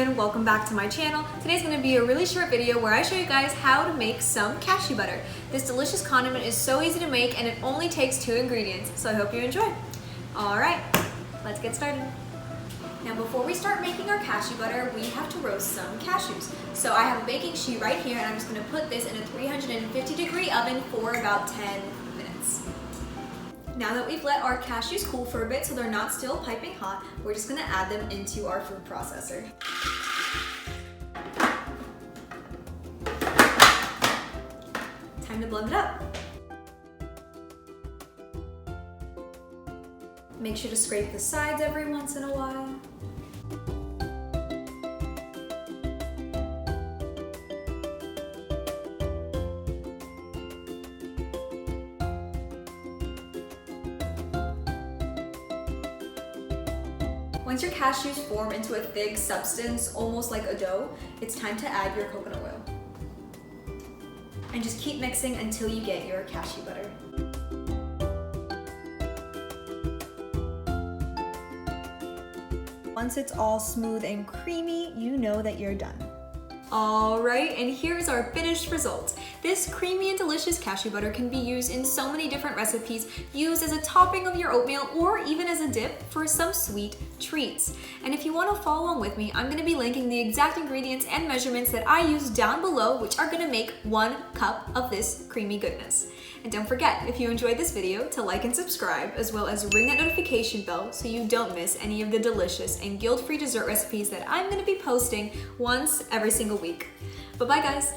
afternoon, welcome back to my channel. Today's going to be a really short video where I show you guys how to make some cashew butter. This delicious condiment is so easy to make and it only takes 2 ingredients, so I hope you enjoy. Alright, let's get started. Now before we start making our cashew butter, we have to roast some cashews. So I have a baking sheet right here and I'm just going to put this in a 350-degree oven for about 10 minutes. Now that we've let our cashews cool for a bit so they're not still piping hot, we're just gonna add them into our food processor. Time to blend it up. Make sure to scrape the sides every once in a while. Once your cashews form into a thick substance, almost like a dough, it's time to add your coconut oil. And just keep mixing until you get your cashew butter. Once it's all smooth and creamy, you know that you're done. Alright, and here's our finished result. This creamy and delicious cashew butter can be used in so many different recipes, used as a topping of your oatmeal or even as a dip for some sweet treats. And if you want to follow along with me, I'm going to be linking the exact ingredients and measurements that I use down below, which are going to make 1 cup of this creamy goodness. And don't forget, if you enjoyed this video, to like and subscribe, as well as ring that notification bell so you don't miss any of the delicious and guilt-free dessert recipes that I'm going to be posting once every single week. Bye-bye, guys!